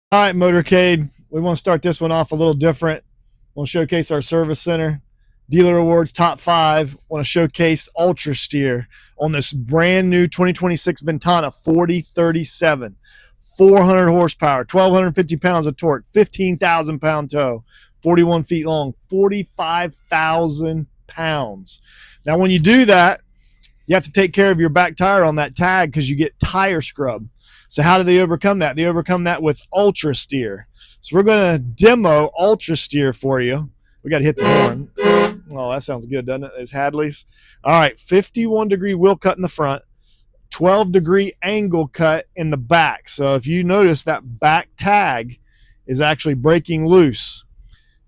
All right, Motorcade. We want to start this one off a little different. We'll showcase our service center. Dealer Awards top 5. Want to showcase Ultrasteer on this brand new 2026 Ventana 4037. 400 horsepower, 1,250 pounds of torque, 15,000 pound tow, 41 feet long, 45,000 pounds. Now, when you do that, you have to take care of your back tire on that tag because you get tire scrub. So how do they overcome that? They overcome that with Ultrasteer. So we're going to demo Ultrasteer for you. We got to hit the horn. Oh, that sounds good, doesn't it? It's Hadley's. All right, 51-degree wheel cut in the front, 12-degree angle cut in the back. So if you notice, that back tag is actually breaking loose.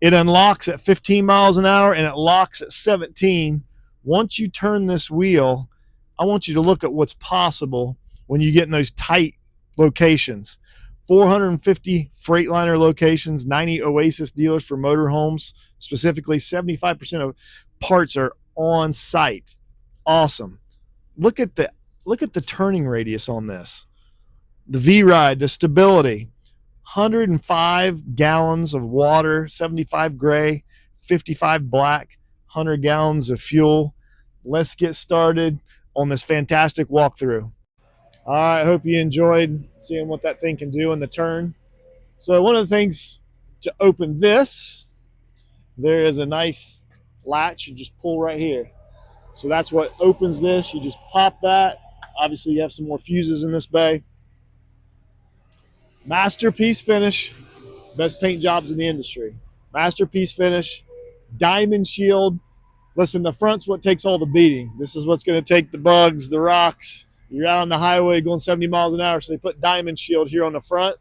It unlocks at 15 miles an hour and it locks at 17. Once you turn this wheel, I want you to look at what's possible when you get in those tight locations. 450 Freightliner locations, 90 Oasis dealers for motorhomes. Specifically, 75% of parts are on site. Awesome. Look at the turning radius on this. The V-Ride, the stability. 105 gallons of water, 75 gray, 55 black, 100 gallons of fuel. Let's get started on this fantastic walkthrough. All right, I hope you enjoyed seeing what that thing can do in the turn. So one of the things to open this, there is a nice latch you just pull right here. So that's what opens this. You just pop that. Obviously you have some more fuses in this bay. Masterpiece finish, best paint jobs in the industry. Masterpiece finish, diamond shield. Listen, the front's what takes all the beating. This is what's going to take the bugs, the rocks. You're out on the highway going 70 miles an hour, so they put diamond shield here on the front,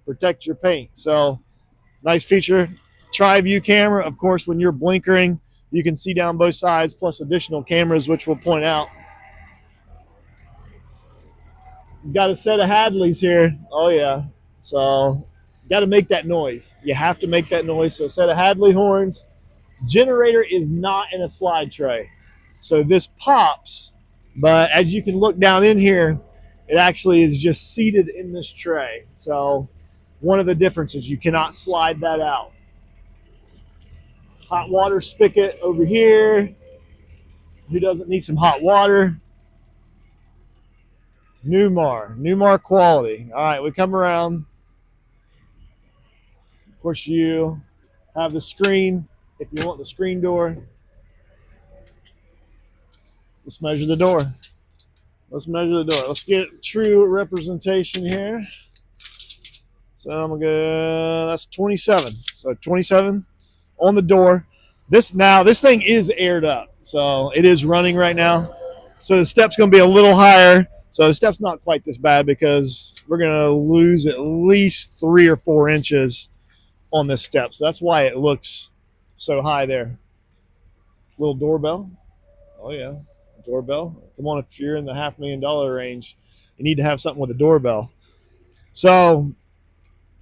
protect your paint. So nice feature. Tri-view camera, of course, when you're blinkering, you can see down both sides, plus additional cameras, which we'll point out. You've got a set of Hadleys here. Oh, yeah. So you got to make that noise. You have to make that noise. So a set of Hadley horns. Generator is not in a slide tray. So this pops, but as you can look down in here, it actually is just seated in this tray. So one of the differences, you cannot slide that out. Hot water spigot over here. Who doesn't need some hot water? Newmar quality. All right, we come around. Of course, you have the screen if you want the screen door. Let's measure the door. Let's measure the door. Let's get true representation here. So I'm gonna go, that's 27. So 27 on the door. This thing is aired up. So it is running right now. So the step's gonna be a little higher. So the step's not quite this bad because we're gonna lose at least 3 or 4 inches on this step. So that's why it looks so high there. Little doorbell. Oh yeah. Doorbell. Come on, if you're in the $500,000 range, you need to have something with a doorbell. So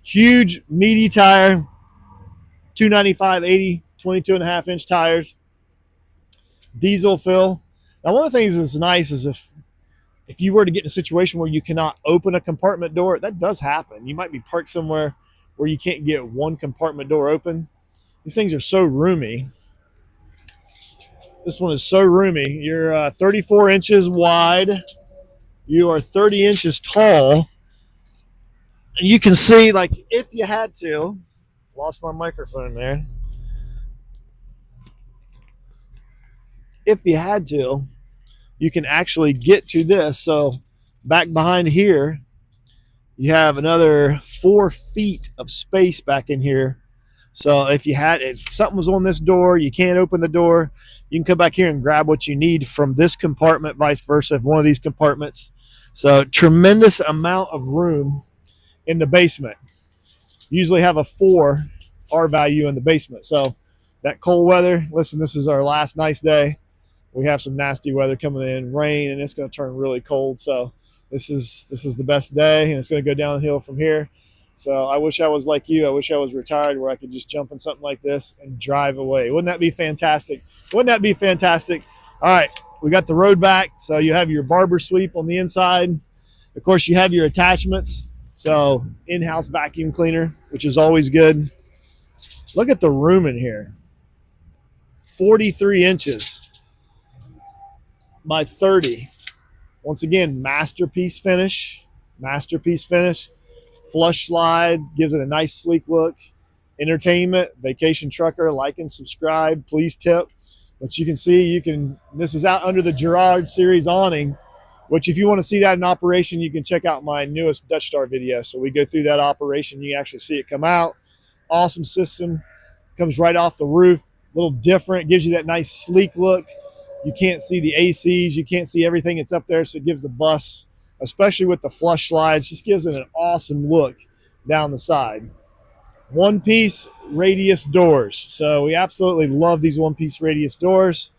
huge meaty tire, 295/80, 22.5-inch tires, diesel fill. Now one of the things that's nice is if you were to get in a situation where you cannot open a compartment door, that does happen. You might be parked somewhere where you can't get one compartment door open. These things are so roomy. This one is so roomy. You're 34 inches wide. You are 30 inches tall. And you can see, like, if you had to, lost my microphone there. If you had to, you can actually get to this. So back behind here, you have another 4 feet of space back in here. So if something was on this door, you can't open the door, you can come back here and grab what you need from this compartment, vice versa, one of these compartments. So tremendous amount of room in the basement. Usually have a 4 R value in the basement. So that cold weather, listen, this is our last nice day. We have some nasty weather coming in, rain, and it's going to turn really cold. So this is the best day, and it's going to go downhill from here. So I wish I was like you. I wish I was retired where I could just jump in something like this and drive away. Wouldn't that be fantastic? Wouldn't that be fantastic? All right, we got the road back. So you have your barber sweep on the inside. Of course, you have your attachments. So in-house vacuum cleaner, which is always good. Look at the room in here. 43 inches by 30. Once again, masterpiece finish. Masterpiece finish. Flush slide, gives it a nice sleek look. Entertainment, vacation trucker, like and subscribe, please tip. But you can see, this is out under the Gerard series awning, which if you want to see that in operation, you can check out my newest Dutch Star video. So we go through that operation, you can actually see it come out. Awesome system, comes right off the roof, a little different, gives you that nice sleek look. You can't see the ACs, you can't see everything that's up there, so it gives the bus, especially with the flush slides, just gives it an awesome look down the side. One-piece radius doors. So we absolutely love these one-piece radius doors.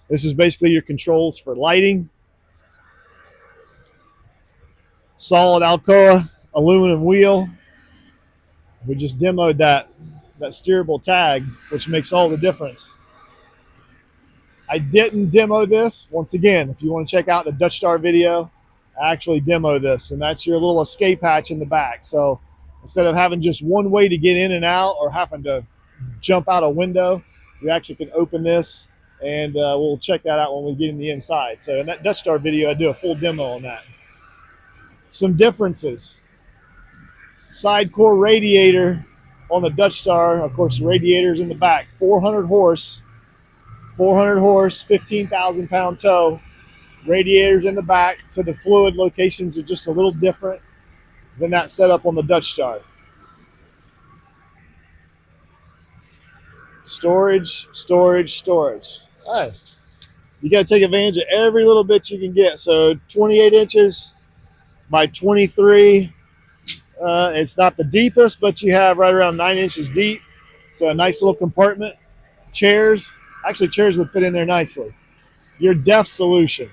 This is basically your controls for lighting. Solid Alcoa aluminum wheel. We just demoed that steerable tag, which makes all the difference. I didn't demo this. Once again, if you want to check out the Dutch Star video, I actually demo this, and that's your little escape hatch in the back. So instead of having just one way to get in and out or having to jump out a window, you actually can open this, and we'll check that out when we get in the inside. So in that Dutch Star video, I do a full demo on that. Some differences. Side core radiator on the Dutch Star. Of course, the radiator's in the back. 400 horse, 15,000 pound tow. Radiators in the back, so the fluid locations are just a little different than that setup on the Dutch Star. Storage, storage, storage. All right. You got to take advantage of every little bit you can get. So 28 inches by 23. It's not the deepest, but you have right around 9 inches deep. So a nice little compartment. Chairs. Actually, chairs would fit in there nicely. Your depth solution.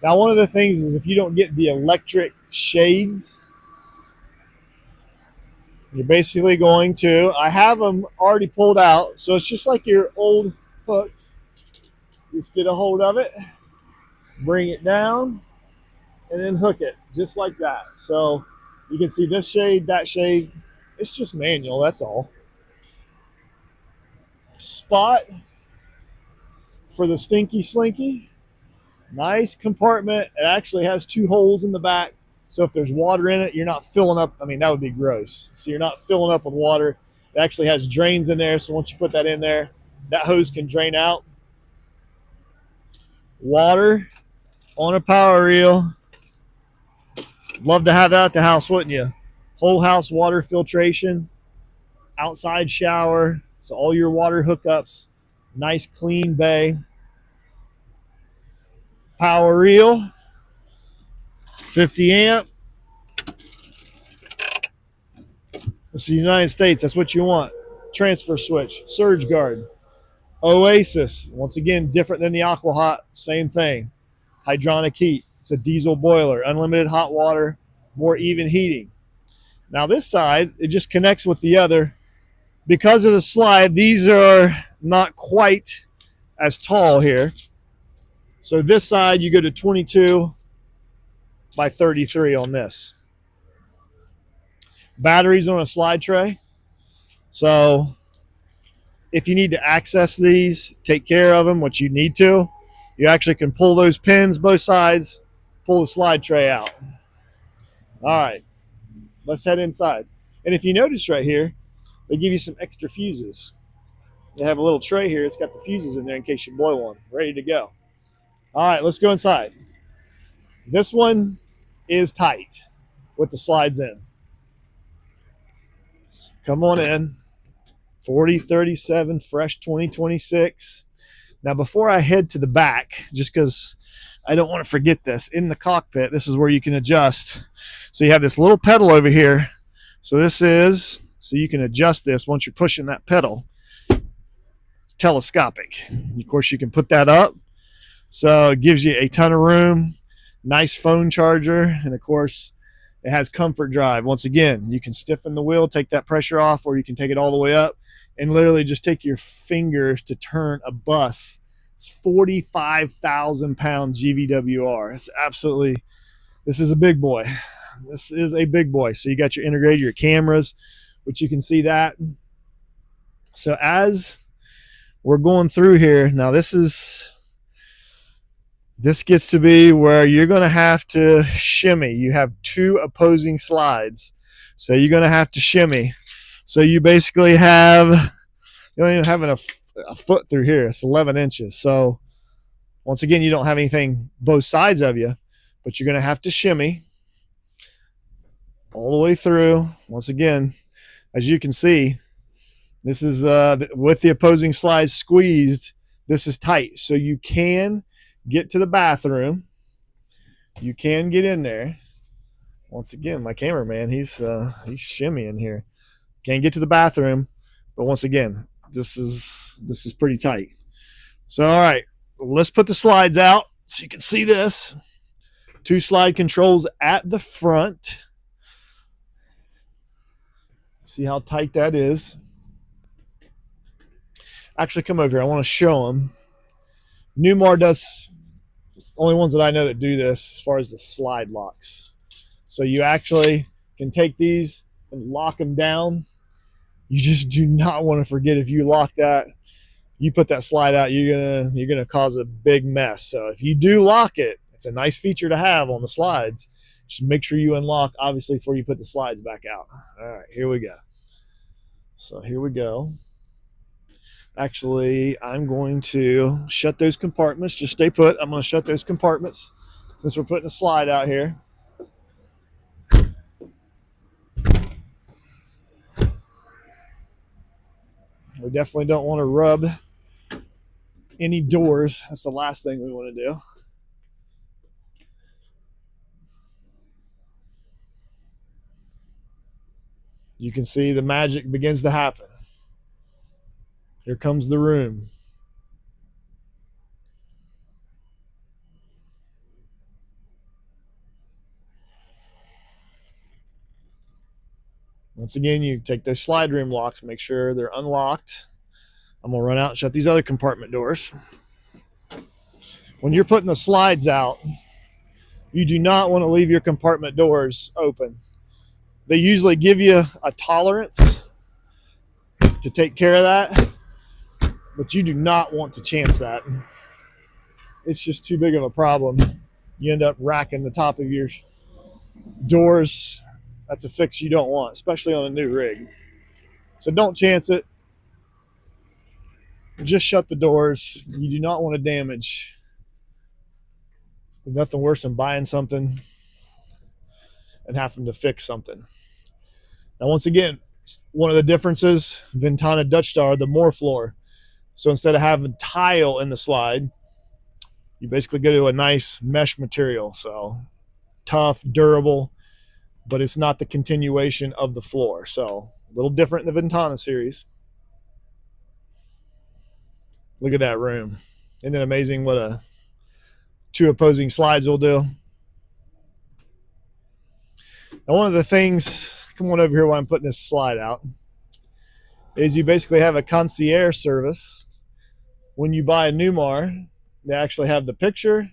Now, one of the things is if you don't get the electric shades, you're basically going to, I have them already pulled out, so it's just like your old hooks. Just get a hold of it, bring it down, and then hook it, just like that. So you can see this shade, that shade. It's just manual, that's all. Spot for the Stinky Slinky. Nice compartment. It actually has 2 holes in the back. So if there's water in it, you're not filling up. I mean, that would be gross. So you're not filling up with water. It actually has drains in there. So once you put that in there, that hose can drain out. Water on a power reel. Love to have that at the house, wouldn't you? Whole house water filtration. Outside shower. So all your water hookups. Nice clean bay. Power reel, 50 amp. This is the United States, that's what you want. Transfer switch, surge guard. Oasis, once again, different than the Aqua Hot, same thing. Hydronic heat, it's a diesel boiler, unlimited hot water, more even heating. Now this side, it just connects with the other. Because of the slide, these are not quite as tall here. So this side, you go to 22 by 33 on this. Batteries on a slide tray. So if you need to access these, take care of them, which you need to, you actually can pull those pins, both sides, pull the slide tray out. All right, let's head inside. And if you notice right here, they give you some extra fuses. They have a little tray here. It's got the fuses in there in case you blow one. Ready to go. All right, let's go inside. This one is tight with the slides in. Come on in. 4037 fresh 2026. Now, before I head to the back, just because I don't want to forget this, in the cockpit, this is where you can adjust. So you have this little pedal over here. So you can adjust this once you're pushing that pedal. It's telescopic. Of course, you can put that up. So it gives you a ton of room, nice phone charger, and of course it has comfort drive. Once again, you can stiffen the wheel, take that pressure off, or you can take it all the way up and literally just take your fingers to turn a bus. It's 45,000 pound GVWR. It's absolutely, this is a big boy. This is a big boy. So you got your integrated, your cameras, which you can see that. So as we're going through here, now this gets to be where you're going to have to shimmy. You have two opposing slides. So you're going to have to shimmy. So you basically have, you don't even have a foot through here. It's 11 inches. So once again, you don't have anything both sides of you, but you're going to have to shimmy all the way through. Once again, as you can see, this is with the opposing slides squeezed, this is tight. So you can get to the bathroom. You can get in there. Once again, my cameraman, he's shimmying here. Can't get to the bathroom, but once again, this is pretty tight. So all right, let's put the slides out so you can see this. Two slide controls at the front. See how tight that is. Actually, come over here. I want to show them. Newmar does, only ones that I know that do this as far as the slide locks. So you actually can take these and lock them down. You just do not want to forget, if you lock that, you put that slide out, you're gonna cause a big mess. So if you do lock it, it's a nice feature to have on the slides. Just make sure you unlock, obviously, before you put the slides back out. All right, here we go. So here we go. Actually, I'm going to shut those compartments. Just stay put. I'm going to shut those compartments since we're putting a slide out here. We definitely don't want to rub any doors. That's the last thing we want to do. You can see the magic begins to happen. Here comes the room. Once again, you take those slide room locks, make sure they're unlocked. I'm going to run out and shut these other compartment doors. When you're putting the slides out, you do not want to leave your compartment doors open. They usually give you a tolerance to take care of that, but you do not want to chance that. It's just too big of a problem. You end up racking the top of your doors. That's a fix you don't want, especially on a new rig. So don't chance it. Just shut the doors. You do not want to damage. There's nothing worse than buying something and having to fix something. Now, once again, one of the differences, Ventana Dutch Star, the more floor. So instead of having tile in the slide, you basically go to a nice mesh material. So tough, durable, but it's not the continuation of the floor. So a little different in the Ventana series. Look at that room. Isn't it amazing what two opposing slides will do? Now, one of the things, come on over here while I'm putting this slide out, is you basically have a concierge service. When you buy a Newmar, they actually have the picture.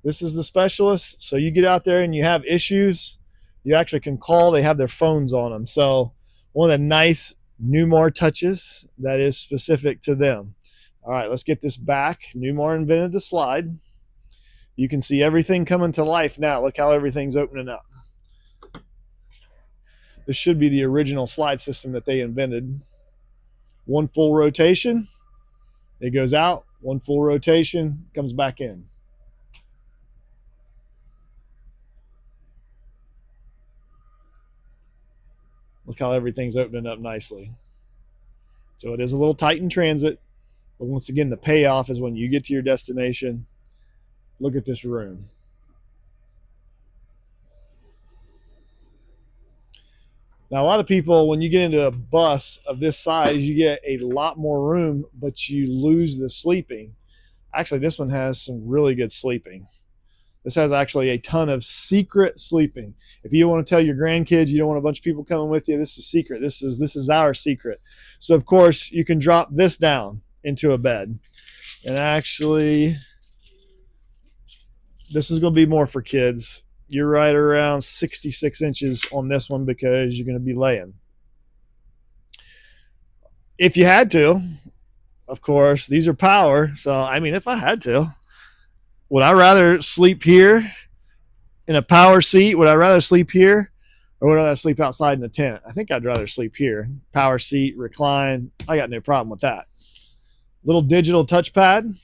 This is the specialist. So you get out there and you have issues, you actually can call. They have their phones on them. So one of the nice Newmar touches that is specific to them. All right, let's get this back. Newmar invented the slide. You can see everything coming to life now. Look how everything's opening up. This should be the original slide system that they invented. One full rotation, it goes out. One full rotation, comes back in. Look how everything's opening up nicely. So it is a little tight in transit, but once again, the payoff is when you get to your destination. Look at this room. Now, a lot of people, when you get into a bus of this size, you get a lot more room, but you lose the sleeping. Actually, this one has some really good sleeping. This has actually a ton of secret sleeping. If you want to tell your grandkids, you don't want a bunch of people coming with you, this is secret. This is our secret. So, of course, you can drop this down into a bed. And actually, this is going to be more for kids. you're right around 66 inches on this one because you're going to be laying. If you had to, of course, these are power. So, I mean, if I had to, would I rather sleep here in a power seat? Would I rather sleep here, or would I rather sleep outside in the tent? I think I'd rather sleep here. Power seat, recline. I got no problem with that. Little digital touchpad.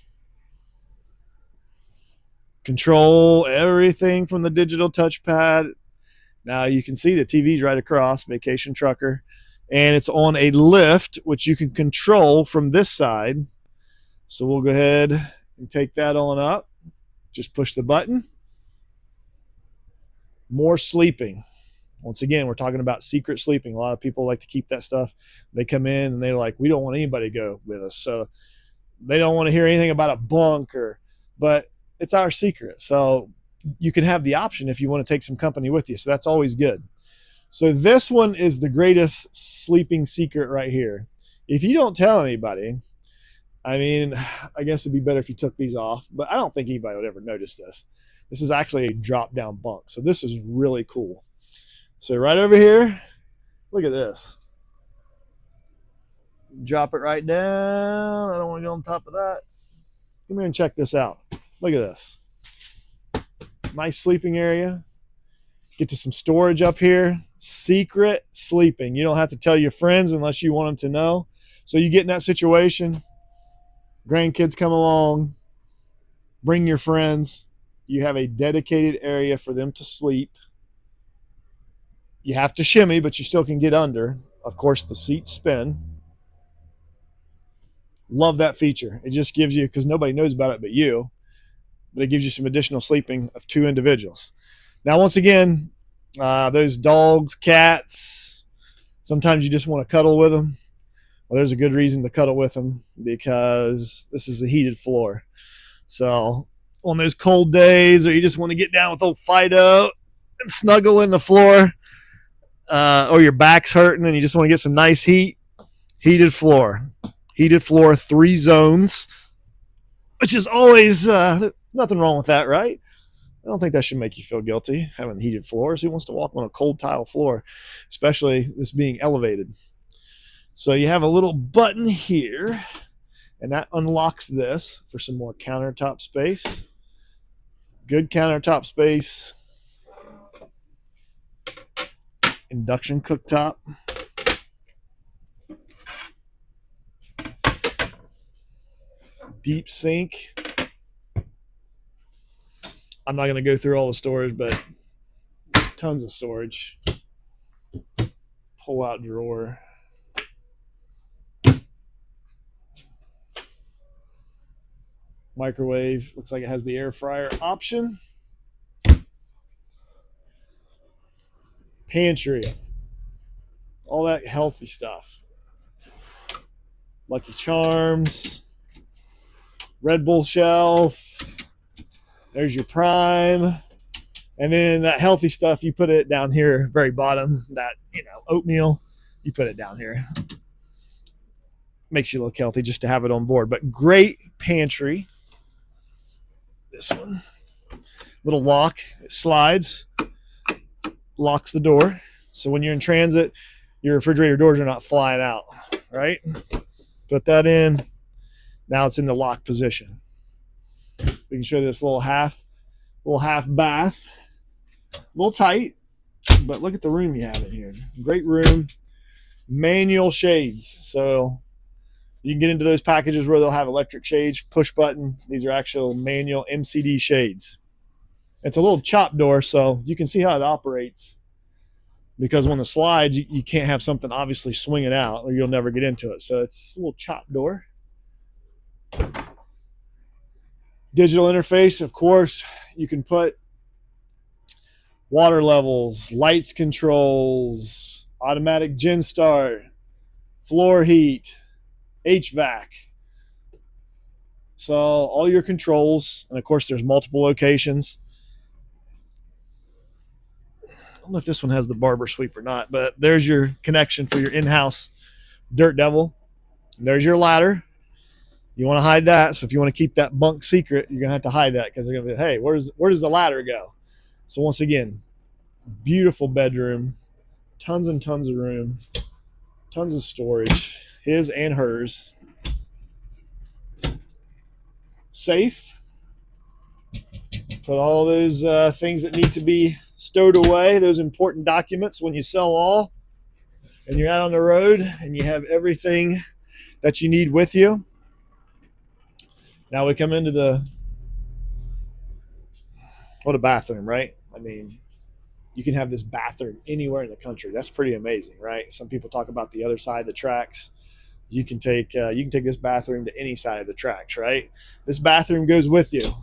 Control everything from the digital touchpad. Now you can see the TV's right across, Vacation Trucker. And it's on a lift, which you can control from this side. So we'll go ahead and take that on up. Just push the button. More sleeping. Once again, we're talking about secret sleeping. A lot of people like to keep that stuff. They come in and they're like, we don't want anybody to go with us. So they don't want to hear anything about a bunk, but it's our secret. So you can have the option if you want to take some company with you. So that's always good. So this one is the greatest sleeping secret right here. If you don't tell anybody, I mean, I guess it'd be better if you took these off, but I don't think anybody would ever notice this. This is actually a drop down bunk. So this is really cool. So right over here, look at this. Drop it right down. I don't want to go on top of that. Come here and check this out. Look at this. Nice sleeping area. Get to some storage up here. Secret sleeping. You don't have to tell your friends unless you want them to know. So you get in that situation, grandkids come along, bring your friends. You have a dedicated area for them to sleep. You have to shimmy, but you still can get under. Of course, the seats spin. Love that feature. It just gives you, because nobody knows about it but you, but it gives you some additional sleeping of 2 individuals. Now, once again, those dogs, cats, sometimes you just want to cuddle with them. Well, there's a good reason to cuddle with them because this is a heated floor. So on those cold days, or you just want to get down with old Fido and snuggle in the floor, or your back's hurting and you just want to get some nice heat, heated floor. Heated floor, 3 zones, which is always, nothing wrong with that, right? I don't think that should make you feel guilty, having heated floors. Who wants to walk on a cold tile floor, especially this being elevated? So you have a little button here, and that unlocks this for some more countertop space. Good countertop space. Induction cooktop. Deep sink. I'm not going to go through all the storage, but tons of storage. Pull out drawer. Microwave. Looks like it has the air fryer option. Pantry. All that healthy stuff. Lucky Charms. Red Bull shelf. There's your Prime. And then that healthy stuff, you put it down here, very bottom. That, oatmeal, you put it down here. Makes you look healthy just to have it on board. But great pantry. This one. Little lock. It slides. Locks the door. So when you're in transit, your refrigerator doors are not flying out, right? Put that in. Now it's in the lock position. We can show you this little half bath. A little tight, but look at the room you have in here. Great room. Manual shades. So you can get into those packages where they'll have electric shades, push button. These are actual manual MCD shades. It's a little chop door, so you can see how it operates. Because when the slides, you can't have something obviously swinging out or you'll never get into it. So it's a little chop door. Digital interface, of course, you can put water levels, lights controls, automatic gen start, floor heat, HVAC. So all your controls, and of course there's multiple locations. I don't know if this one has the barber sweep or not, but there's your connection for your in-house Dirt Devil. There's your ladder. You want to hide that. So if you want to keep that bunk secret, you're going to have to hide that because they're going to be, hey, where does the ladder go? So once again, beautiful bedroom, tons and tons of room, tons of storage, his and hers. Safe. Put all those things that need to be stowed away, those important documents when you sell all and you're out on the road and you have everything that you need with you. Now we come into what a bathroom, right? I mean, you can have this bathroom anywhere in the country. That's pretty amazing, right? Some people talk about the other side of the tracks. You can take this bathroom to any side of the tracks, right? This bathroom goes with you.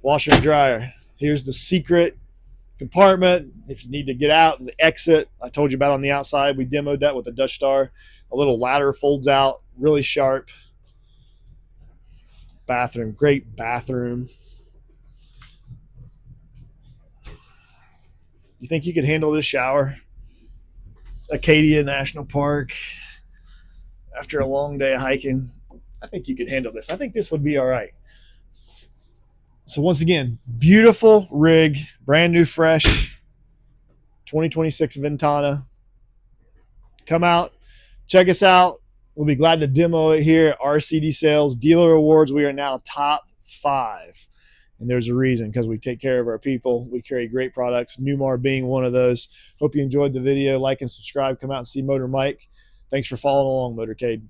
Washer and dryer. Here's the secret compartment. If you need to get out, the exit I told you about on the outside, we demoed that with the Dutch Star. A little ladder folds out, really sharp. Bathroom, great bathroom. You think you could handle this shower? Acadia National Park after a long day of hiking. I think you could handle this. I think this would be all right. So once again, beautiful rig, brand new, fresh, 2026 Ventana. Come out, check us out. We'll be glad to demo it here at RCD Sales Dealer Awards. We are now top 5. And there's a reason, because we take care of our people. We carry great products, Newmar being one of those. Hope you enjoyed the video. Like and subscribe. Come out and see Motor Mike. Thanks for following along, Motorcade.